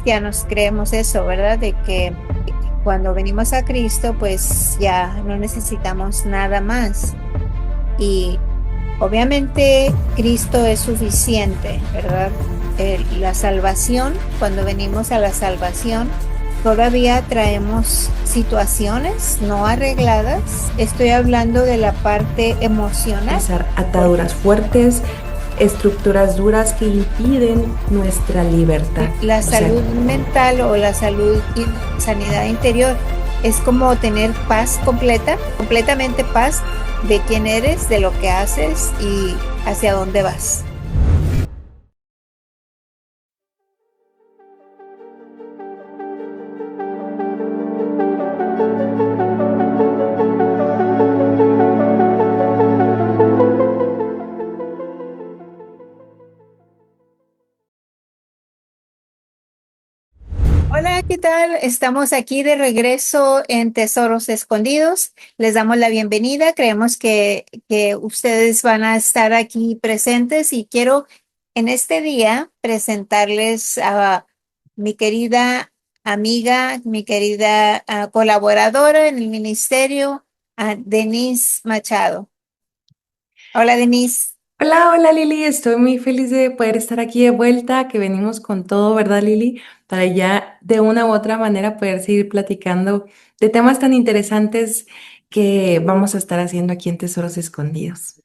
cristianos creemos eso, ¿verdad? De que cuando venimos a Cristo, pues ya no necesitamos nada más. Y obviamente Cristo es suficiente, ¿verdad? La salvación, cuando venimos a la salvación, todavía traemos situaciones no arregladas. Estoy hablando de la parte emocional, Esas porque ataduras fuertes, estructuras duras que impiden nuestra libertad. la O sea, salud mental o la salud y sanidad interior es como tener paz completa, completamente paz de quién eres, de lo que haces y hacia dónde vas. Hola, ¿qué tal? Estamos aquí de regreso en Tesoros Escondidos. Les damos la bienvenida. Creemos que ustedes van a estar aquí presentes y quiero en este día presentarles a mi querida amiga, mi querida colaboradora en el ministerio, a Denise Machado. Hola, Denise. hola Lili, estoy muy feliz de poder estar aquí de vuelta, que venimos con todo, ¿verdad Lili? Para ya de una u otra manera poder seguir platicando de temas tan interesantes que vamos a estar haciendo aquí en Tesoros Escondidos.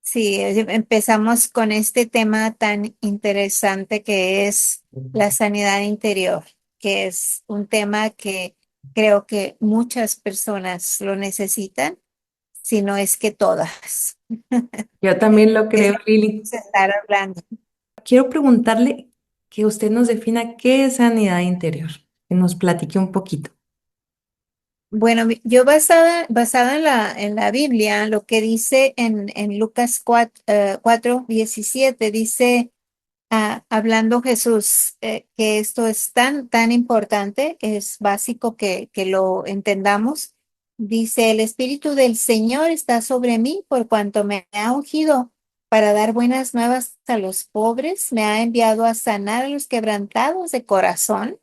Sí, empezamos con este tema tan interesante que es la sanidad interior, que es un tema que creo que muchas personas lo necesitan, si no es que todas. Yo también lo Es creo, lo que Lili. vamos a estar hablando. Quiero preguntarle que usted nos defina qué es sanidad interior, que nos platique un poquito. Bueno, yo basada en la Biblia, lo que dice en Lucas 4:17, dice, hablando Jesús, que esto es tan importante, es básico que lo entendamos. Dice, el Espíritu del Señor está sobre mí por cuanto me ha ungido para dar buenas nuevas a los pobres, me ha enviado a sanar a los quebrantados de corazón,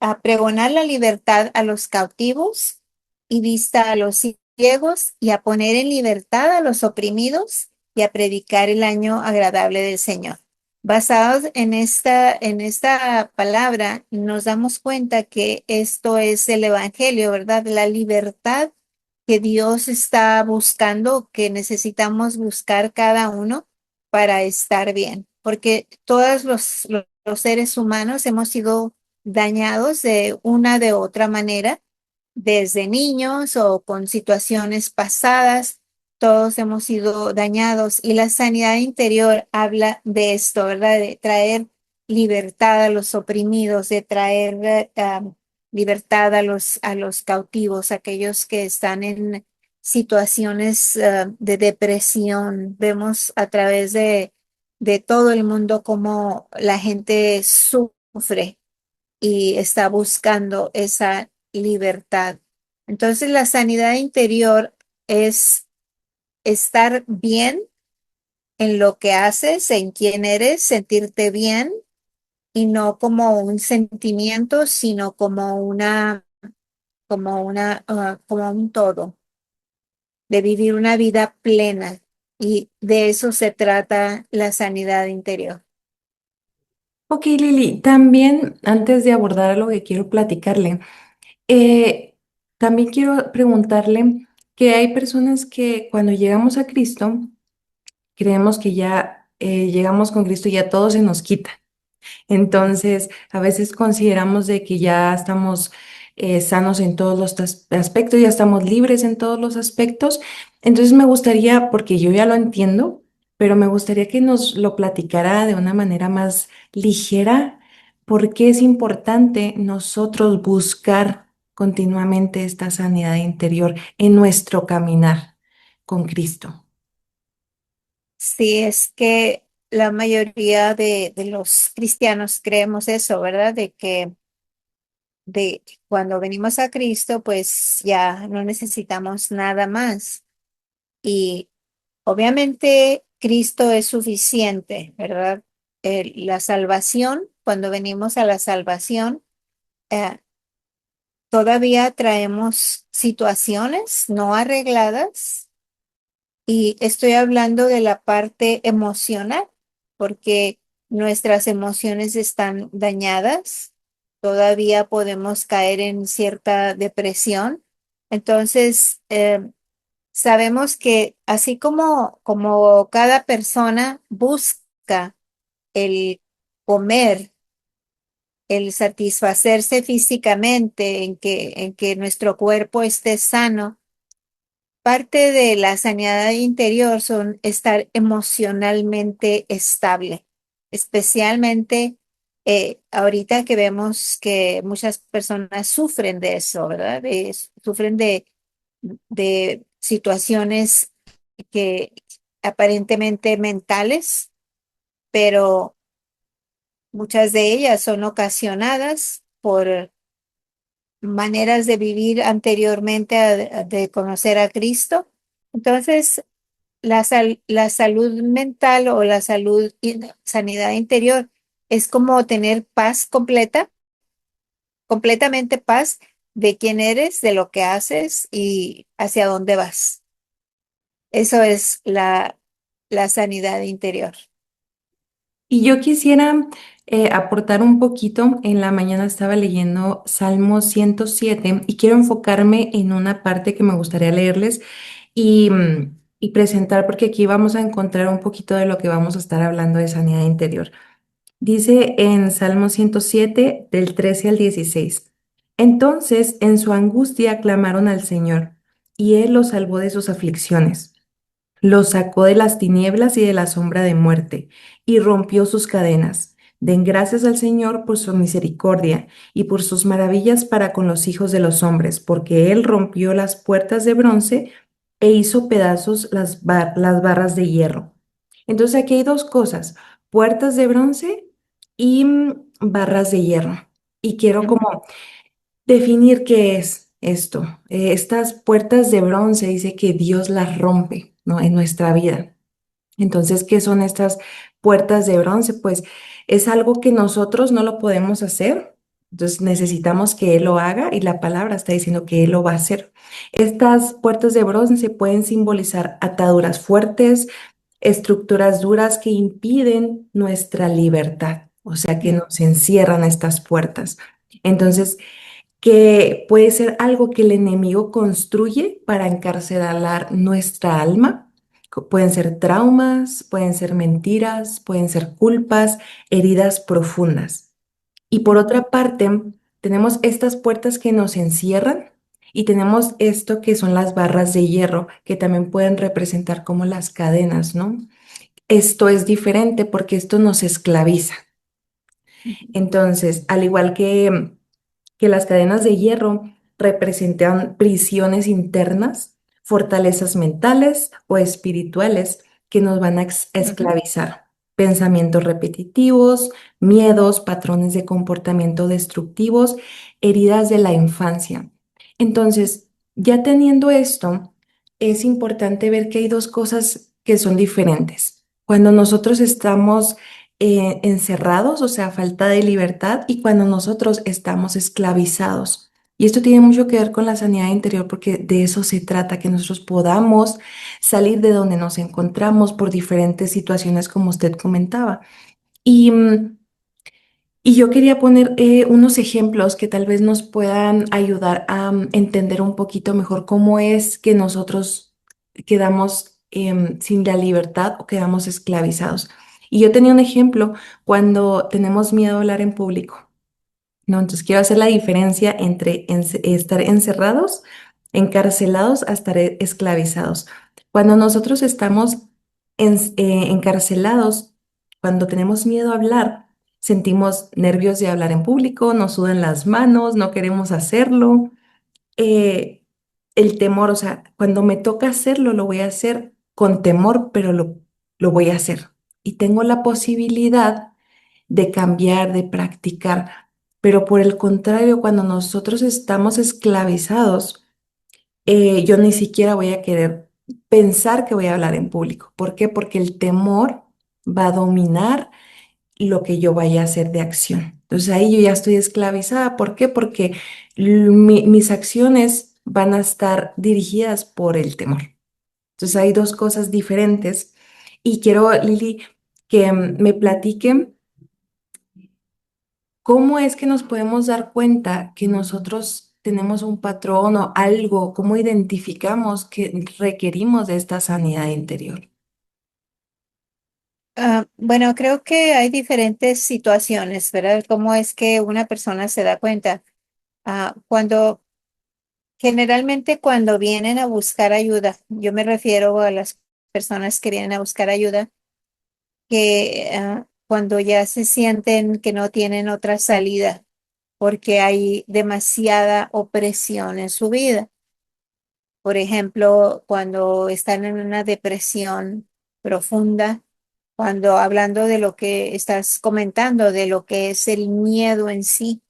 a pregonar la libertad a los cautivos y vista a los ciegos y a poner en libertad a los oprimidos y a predicar el año agradable del Señor. Basados en esta palabra, nos damos cuenta que esto es el Evangelio, ¿verdad? La libertad que Dios está buscando, que necesitamos buscar cada uno para estar bien, porque todos los seres humanos hemos sido dañados de una de otra manera, desde niños o con situaciones pasadas, todos hemos sido dañados y la sanidad interior habla de esto, ¿verdad? De traer libertad a los oprimidos, de traer libertad a los cautivos, aquellos que están en situaciones de depresión. Vemos a través de todo el mundo cómo la gente sufre y está buscando esa libertad. Entonces, la sanidad interior es estar bien en lo que haces, en quién eres, sentirte bien y no como un sentimiento, sino como un todo, de vivir una vida plena. Y de eso se trata la sanidad interior. Ok, Lili, también antes de abordar lo que quiero platicarle, eh, también quiero preguntarle que hay personas que cuando llegamos a Cristo, creemos que ya llegamos con Cristo y ya todo se nos quita. Entonces, a veces consideramos de que ya estamos sanos en todos los aspectos, ya estamos libres en todos los aspectos. Entonces, me gustaría, porque yo ya lo entiendo, pero me gustaría que nos lo platicara de una manera más ligera, porque es importante nosotros buscar continuamente esta sanidad interior en nuestro caminar con Cristo. Sí, es que la mayoría de los cristianos creemos eso, ¿verdad? De cuando venimos a Cristo, pues ya no necesitamos nada más. Y obviamente Cristo es suficiente, ¿verdad? la salvación, cuando venimos a la salvación, eh, todavía traemos situaciones no arregladas y estoy hablando de la parte emocional, porque nuestras emociones están dañadas, todavía podemos caer en cierta depresión. Entonces, sabemos que así como cada persona busca el comer, el satisfacerse físicamente, en que nuestro cuerpo esté sano, parte de la sanidad interior son estar emocionalmente estable, especialmente ahorita que vemos que muchas personas sufren de eso, ¿verdad? Sufren de situaciones que aparentemente mentales, pero muchas de ellas son ocasionadas por maneras de vivir anteriormente de conocer a Cristo. Entonces, la salud mental o la sanidad interior es como tener paz completa, completamente paz de quién eres, de lo que haces y hacia dónde vas. Eso es la sanidad interior. Y yo quisiera aportar un poquito. En la mañana estaba leyendo Salmo 107 y quiero enfocarme en una parte que me gustaría leerles y presentar, porque aquí vamos a encontrar un poquito de lo que vamos a estar hablando de sanidad interior. Dice en Salmo 107 del 13 al 16: Entonces en su angustia clamaron al Señor, y Él los salvó de sus aflicciones. Los sacó de las tinieblas y de la sombra de muerte, y rompió sus cadenas. Den gracias al Señor por su misericordia y por sus maravillas para con los hijos de los hombres, porque Él rompió las puertas de bronce e hizo pedazos las barras de hierro. Entonces aquí hay dos cosas: puertas de bronce y barras de hierro. Y quiero Ujú, como definir qué es esto. Estas puertas de bronce dice que Dios las rompe, ¿no? En nuestra vida. Entonces, ¿qué son estas puertas de bronce? Pues es algo que nosotros no lo podemos hacer. Entonces necesitamos que Él lo haga, y la palabra está diciendo que Él lo va a hacer. Estas puertas de bronce pueden simbolizar ataduras fuertes, estructuras duras que impiden nuestra libertad, o sea, que ujú, nos encierran estas puertas. Entonces, que puede ser algo que el enemigo construye para encarcelar nuestra alma. Pueden ser traumas, pueden ser mentiras, pueden ser culpas, heridas profundas. Y por ujú, otra parte, tenemos estas puertas que nos encierran, y tenemos esto que son las barras de hierro, que también pueden representar como las cadenas, ¿no? Esto es diferente porque esto nos esclaviza. ujú, Entonces, al igual que las cadenas de hierro representan prisiones internas, fortalezas mentales o espirituales que nos van a ujú, esclavizar. Pensamientos repetitivos, miedos, patrones de comportamiento destructivos, heridas de la infancia. Entonces, ya teniendo esto, es importante ver que hay dos cosas que son diferentes. Cuando nosotros estamos encerrados, o sea, falta de libertad, y cuando nosotros estamos esclavizados. Y esto tiene mucho que ver con la sanidad interior, porque de eso se trata, que nosotros podamos salir de donde nos encontramos por diferentes situaciones, como usted comentaba. Y, y yo quería poner unos ejemplos que tal vez nos puedan ayudar a entender un poquito mejor cómo es que nosotros quedamos sin la libertad o quedamos esclavizados. Y yo tenía un ejemplo cuando tenemos miedo a hablar en público, ¿no? Entonces quiero hacer la diferencia entre estar encerrados, encarcelados, a estar esclavizados. Cuando nosotros estamos encarcelados, cuando tenemos miedo a hablar, sentimos nervios de hablar en público, nos sudan las manos, no queremos hacerlo. eh, el temor, o sea, cuando me toca hacerlo, lo voy a hacer con temor, pero lo voy a hacer. Y tengo la posibilidad de cambiar, de practicar. Pero por el contrario, cuando nosotros estamos esclavizados, yo ni siquiera voy a querer pensar que voy a hablar en público. ¿Por qué? Porque el temor va a dominar lo que yo vaya a hacer de acción. Entonces ahí yo ya estoy esclavizada. ¿Por qué? Porque mis acciones van a estar dirigidas por el temor. Entonces hay dos cosas diferentes y quiero, Lili, que me platiquen cómo es que nos podemos dar cuenta que nosotros tenemos un patrón o algo, cómo identificamos que requerimos de esta sanidad interior. Bueno, creo que hay diferentes situaciones, ¿verdad? ¿Cómo es que una persona se da cuenta? Generalmente cuando vienen a buscar ayuda, yo me refiero a las personas que vienen a buscar ayuda, que cuando ya se sienten que no tienen otra salida porque hay demasiada opresión en su vida. Por ejemplo, cuando están en una depresión profunda, cuando hablando de lo que estás comentando, de lo que es el miedo en sí,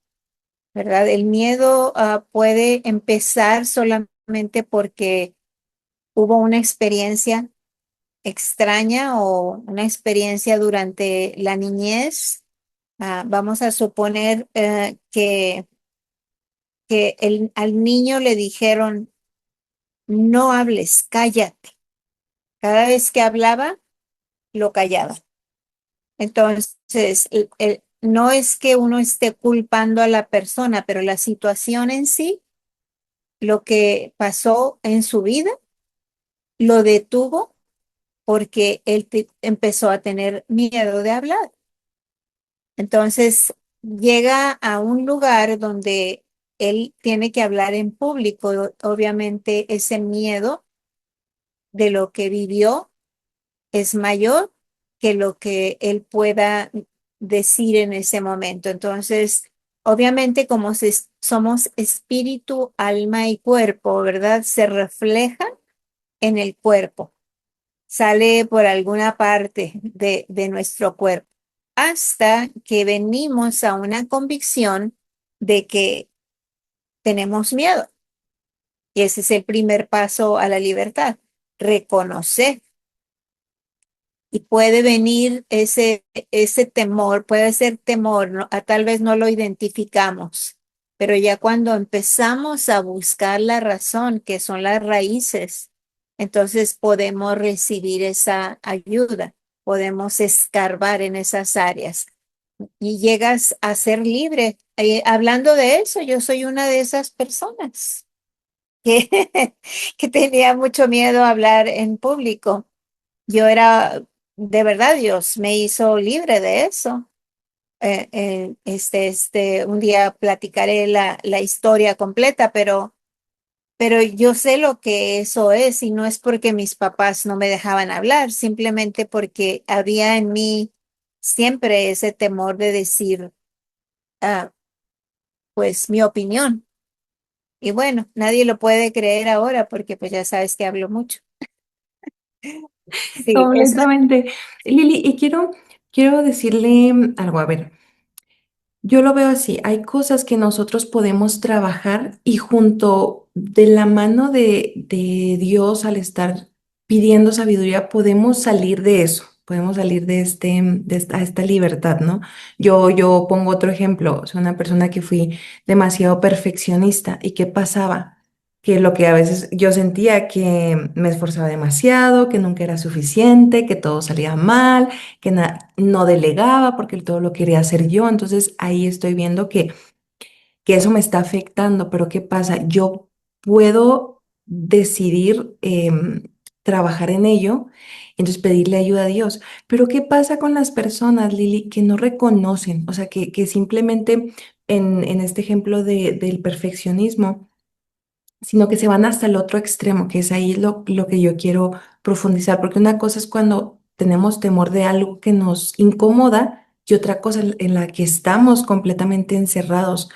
¿verdad? El miedo puede empezar solamente porque hubo una experiencia extraña o una experiencia durante la niñez. Vamos a suponer que al niño le dijeron, no hables, cállate. Cada vez que hablaba, lo callaba. Entonces, no es que uno esté culpando a la persona, pero la situación en sí, lo que pasó en su vida, lo detuvo porque él empezó a tener miedo de hablar. Entonces, llega a un lugar donde él tiene que hablar en público. Obviamente, ese miedo de lo que vivió es mayor que lo que él pueda decir en ese momento. Entonces, obviamente, como somos espíritu, alma y cuerpo, ¿verdad? Se refleja en el cuerpo, sale por alguna parte de nuestro cuerpo, hasta que venimos a una convicción de que tenemos miedo. Y ese es el primer paso a la libertad, reconocer. Y puede venir ese temor, puede ser temor, tal vez no lo identificamos, pero ya cuando empezamos a buscar la razón, que son las raíces, entonces podemos recibir esa ayuda, podemos escarbar en esas áreas y llegas a ser libre. Hablando de eso, yo soy una de esas personas que, que tenía mucho miedo a hablar en público. Yo era, de verdad, Dios me hizo libre de eso. Un día platicaré la historia completa, pero yo sé lo que eso es y no es porque mis papás no me dejaban hablar, simplemente porque había en mí siempre ese temor de decir, ah, pues, mi opinión. Y bueno, nadie lo puede creer ahora porque pues ya sabes que hablo mucho. Sí, eso. Completamente. Lili, y quiero decirle algo, a ver. Yo lo veo así, hay cosas que nosotros podemos trabajar y junto de la mano de Dios al estar pidiendo sabiduría podemos salir de eso, podemos salir de esta libertad, ¿no? Yo pongo otro ejemplo, soy una persona que fui demasiado perfeccionista y ¿qué pasaba? Que lo que a veces yo sentía que me esforzaba demasiado, que nunca era suficiente, que todo salía mal, que no delegaba porque todo lo quería hacer yo. Entonces ahí estoy viendo que eso me está afectando, pero ¿qué pasa? Yo puedo decidir trabajar en ello, entonces pedirle ayuda a Dios. Pero ¿qué pasa con las personas, Lili, que no reconocen? O sea, que simplemente en este ejemplo del perfeccionismo, sino que se van hasta el otro extremo, que es ahí lo que yo quiero profundizar, porque una cosa es cuando tenemos temor de algo que nos incomoda y otra cosa en la que estamos completamente encerrados,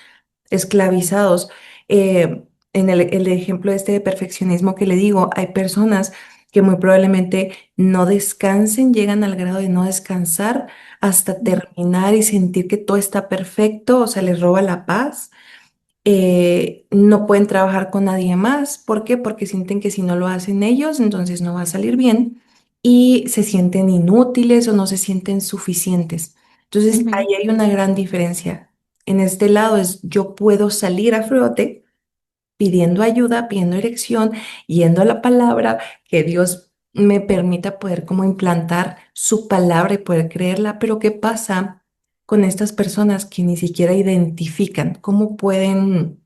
esclavizados. En el ejemplo este de perfeccionismo que le digo, hay personas que muy probablemente no descansen, llegan al grado de no descansar hasta terminar y sentir que todo está perfecto, o sea, les roba la paz. No pueden trabajar con nadie más. ¿Por qué? Porque sienten que si no lo hacen ellos, entonces no va a salir bien y se sienten inútiles o no se sienten suficientes. Entonces, Ujú. ahí hay una gran diferencia. En este lado es yo puedo salir a flote pidiendo ayuda, pidiendo dirección, yendo a la palabra, que Dios me permita poder como implantar su palabra y poder creerla. Pero ¿qué pasa con estas personas que ni siquiera identifican cómo pueden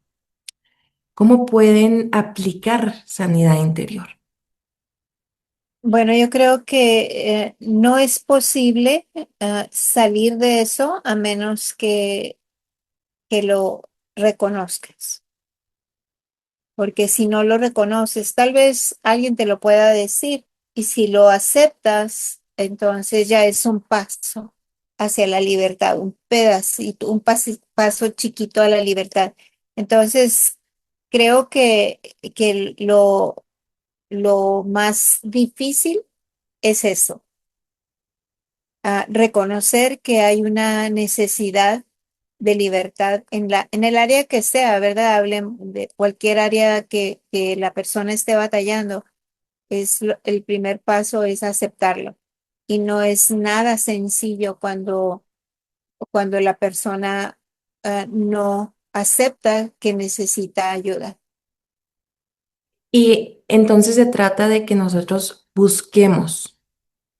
aplicar sanidad interior? Bueno, yo creo que no es posible salir de eso a menos que lo reconozcas, porque si no lo reconoces, tal vez alguien te lo pueda decir y si lo aceptas, entonces ya es un paso hacia la libertad, un pedacito, paso chiquito a la libertad. Entonces, creo que lo más difícil es eso, reconocer que hay una necesidad de libertad en el área que sea, ¿verdad? Hablen de cualquier área que la persona esté batallando. El primer paso es aceptarlo. Y no es nada sencillo cuando la persona no acepta que necesita ayuda. Y entonces se trata de que nosotros Sí.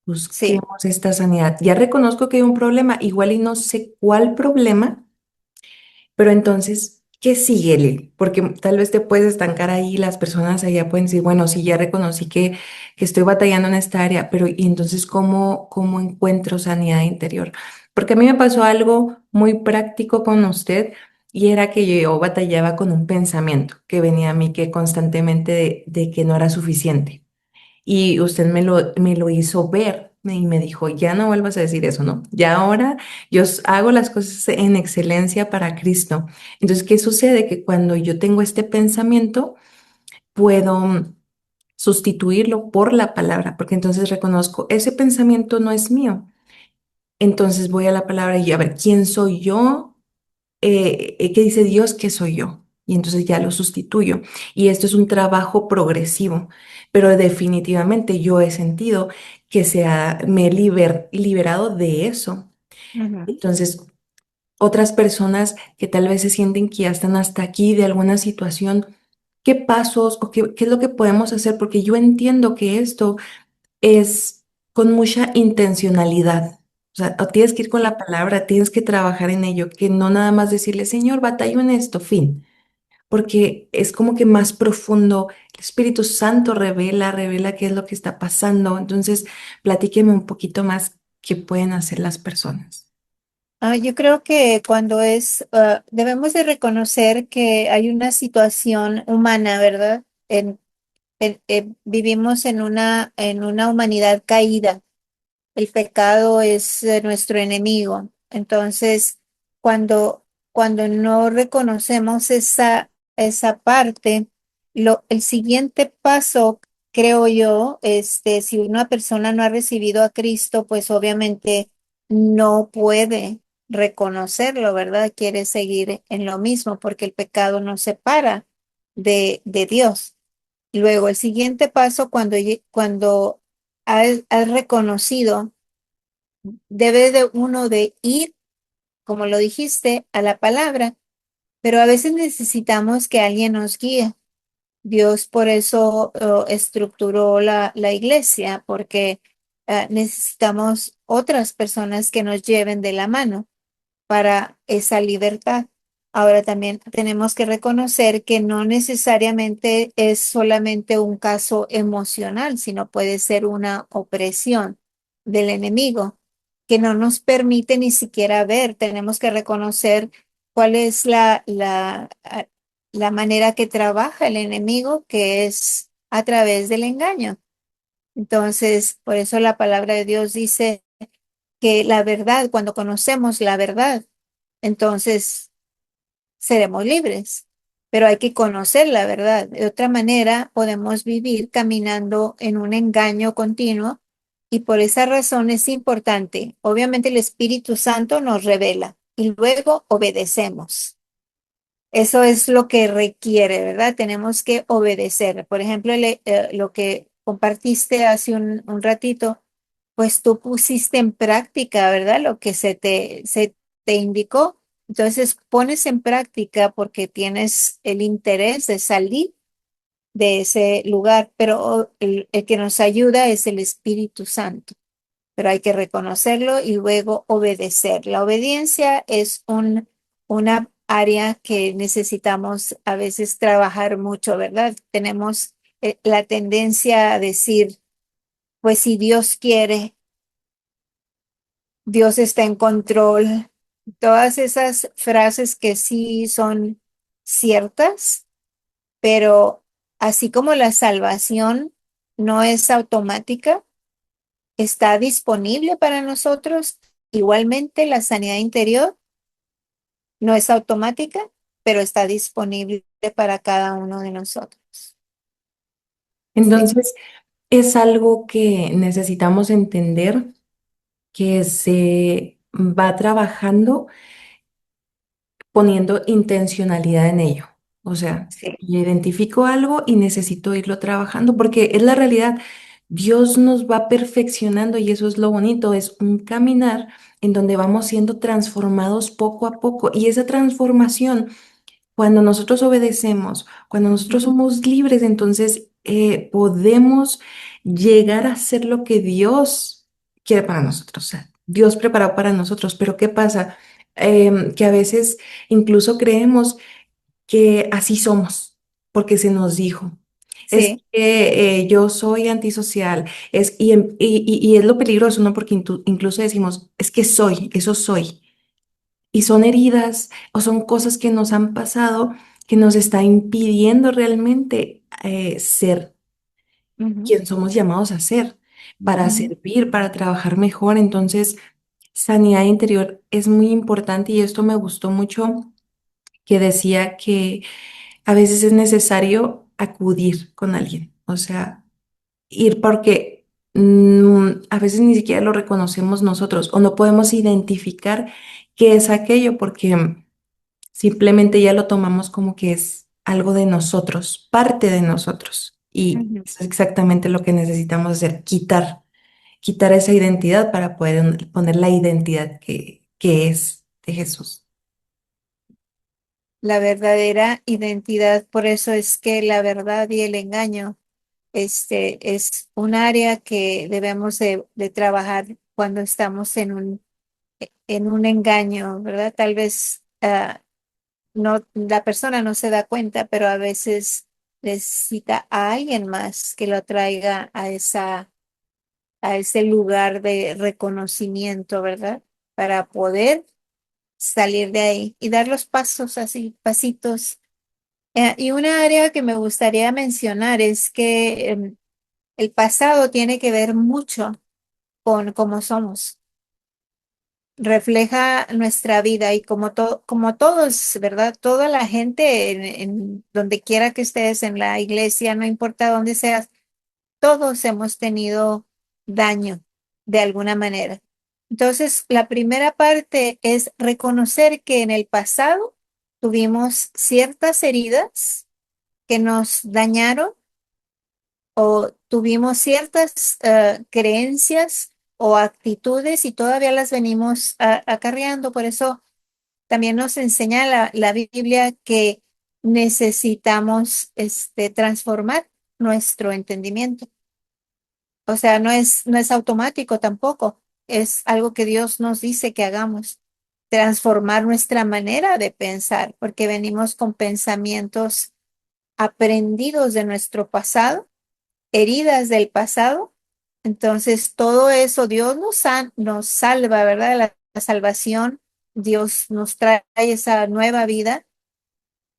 busquemos esta sanidad. Ya reconozco que hay un problema, igual y no sé cuál problema. Pero entonces, ¿qué sigue, Lili? Porque tal vez te puedes estancar ahí, las personas allá pueden decir, bueno, sí, ya reconocí que estoy batallando en esta área, pero ¿y entonces cómo encuentro sanidad interior? Porque a mí me pasó algo muy práctico con usted y era que yo batallaba con un pensamiento que venía a mí que constantemente de que no era suficiente. Y usted me lo hizo ver y me dijo, ya no vuelvas a decir eso, ¿no? Ya ahora hago las cosas en excelencia para Cristo. Entonces, ¿qué sucede? Que cuando yo tengo este pensamiento, puedo sustituirlo por la palabra, porque entonces reconozco, ese pensamiento no es mío. Entonces voy a la palabra y a ver, ¿quién soy yo? ¿Qué dice Dios que soy yo? Y entonces ya lo sustituyo. Y esto es un trabajo progresivo, pero definitivamente yo he sentido que me he liberado de eso. Ujú. Entonces, otras personas que tal vez se sienten que ya están hasta aquí de alguna situación, ¿qué pasos o qué es lo que podemos hacer? Porque yo entiendo que esto es con mucha intencionalidad. O sea, o tienes que ir con Sí. la palabra, tienes que trabajar en ello, que no nada más decirle, Señor, batallo en esto, fin, porque es como que más profundo. El Espíritu Santo revela qué es lo que está pasando. Entonces, platíqueme un poquito más qué pueden hacer las personas. Yo creo que debemos de reconocer que hay una situación humana, ¿verdad? Vivimos en una humanidad caída. El pecado es nuestro enemigo. Entonces, cuando, cuando no reconocemos esa parte, el siguiente paso, creo yo, si una persona no ha recibido a Cristo, pues obviamente no puede reconocerlo, ¿verdad? Quiere seguir en lo mismo porque el pecado nos separa de Dios. Luego, el siguiente paso, cuando has reconocido, debe de uno de ir, como lo dijiste, a la palabra, pero a veces necesitamos que alguien nos guíe. Dios por eso estructuró la iglesia, porque necesitamos otras personas que nos lleven de la mano para esa libertad. Ahora también tenemos que reconocer que no necesariamente es solamente un caso emocional, sino puede ser una opresión del enemigo que no nos permite ni siquiera ver. Tenemos que reconocer cuál es la manera que trabaja el enemigo, que es a través del engaño. Entonces, por eso la palabra de Dios dice que la verdad, cuando conocemos la verdad, entonces seremos libres. Pero hay que conocer la verdad. De otra manera, podemos vivir caminando en un engaño continuo y por esa razón es importante. Obviamente el Espíritu Santo nos revela y luego obedecemos. Eso es lo que requiere, ¿verdad? Tenemos que obedecer. Por ejemplo, lo que compartiste hace un ratito pues tú pusiste en práctica, ¿verdad? Lo que se te indicó. Entonces pones en práctica porque tienes el interés de salir de ese lugar, pero el que nos ayuda es el Espíritu Santo, pero hay que reconocerlo y luego obedecer. La obediencia es una área que necesitamos a veces trabajar mucho, ¿verdad? Tenemos la tendencia a decir, pues si Dios quiere, Dios está en control. Todas esas frases que sí son ciertas, pero así como la salvación no es automática, está disponible para nosotros. Igualmente, la sanidad interior no es automática, pero está disponible para cada uno de nosotros. Sí, Entonces, es algo que necesitamos entender que se va trabajando poniendo intencionalidad en ello. O sea, sí. yo identifico algo y necesito irlo trabajando porque es la realidad. Dios nos va perfeccionando y eso es lo bonito, es un caminar en donde vamos siendo transformados poco a poco y esa transformación, cuando nosotros obedecemos, cuando nosotros Ujú. somos libres, entonces podemos llegar a ser lo que Dios quiere para nosotros. O sea, Dios preparó para nosotros. Pero ¿qué pasa? Que a veces incluso creemos que así somos, porque se nos dijo. Es Sí. que yo soy antisocial, y es lo peligroso, ¿no? Porque incluso decimos, es que soy, eso soy. Y son heridas o son cosas que nos han pasado que nos está impidiendo realmente ser Ujú, quien somos llamados a ser, para ujú. servir, para trabajar mejor. Entonces, sanidad interior es muy importante y esto me gustó mucho que decía que a veces es necesario acudir con alguien, o sea, ir porque a veces ni siquiera lo reconocemos nosotros o no podemos identificar qué es aquello porque simplemente ya lo tomamos como que es algo de nosotros, parte de nosotros. Y Ujú. eso es exactamente lo que necesitamos hacer, quitar esa identidad para poder poner la identidad que es de Jesús. La verdadera identidad, por eso es que la verdad y el engaño, es un área que debemos de trabajar cuando estamos en un engaño, ¿verdad? Tal vez no, la persona no se da cuenta, pero a veces necesita a alguien más que lo traiga a ese lugar de reconocimiento, ¿verdad? Para poder salir de ahí y dar los pasos así, pasitos. Y una área que me gustaría mencionar es que el pasado tiene que ver mucho con cómo somos. Refleja nuestra vida y como todos, ¿verdad? Toda la gente en donde quiera que estés en la iglesia, no importa dónde seas, todos hemos tenido daño de alguna manera. Entonces, la primera parte es reconocer que en el pasado tuvimos ciertas heridas que nos dañaron o tuvimos ciertas creencias o actitudes y todavía las venimos acarreando. Por eso también nos enseña la Biblia que necesitamos transformar nuestro entendimiento. O sea, no es automático tampoco. Es algo que Dios nos dice que hagamos. Transformar nuestra manera de pensar, porque venimos con pensamientos aprendidos de nuestro pasado, heridas del pasado. Entonces, todo eso, Dios nos salva, ¿verdad? La salvación, Dios nos trae esa nueva vida,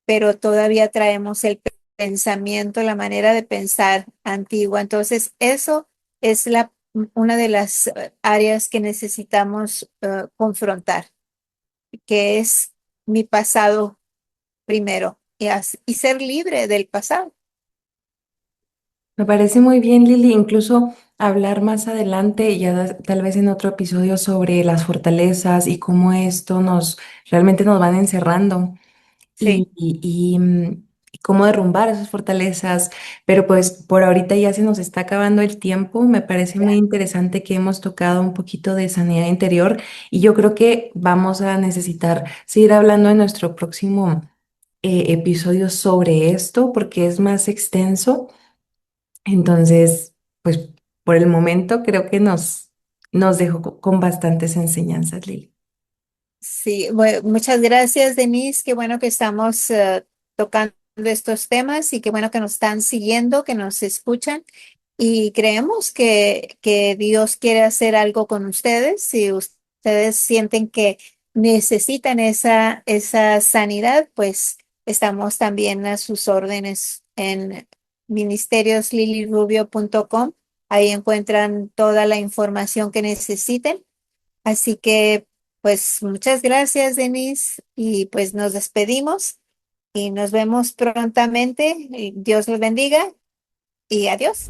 pero todavía traemos el pensamiento, la manera de pensar antigua. Entonces, eso es una de las áreas que necesitamos confrontar, que es mi pasado primero y ser libre del pasado. Me parece muy bien, Lili, incluso hablar más adelante, tal vez en otro episodio, sobre las fortalezas y cómo esto realmente nos van encerrando. Sí. cómo derrumbar esas fortalezas, pero pues por ahorita ya se nos está acabando el tiempo. Me parece muy interesante que hemos tocado un poquito de sanidad interior y yo creo que vamos a necesitar seguir hablando en nuestro próximo episodio sobre esto porque es más extenso. Entonces, pues por el momento creo que nos dejó con bastantes enseñanzas, Lili. Sí, muchas gracias, Denise. Qué bueno que estamos tocando estos temas y qué bueno que nos están siguiendo, que nos escuchan. Y creemos que Dios quiere hacer algo con ustedes. Si ustedes sienten que necesitan esa sanidad, pues estamos también a sus órdenes en ministerioslilirubio.com. Ahí encuentran toda la información que necesiten. Así que, pues muchas gracias, Denise, y pues nos despedimos y nos vemos prontamente. Y Dios los bendiga y adiós.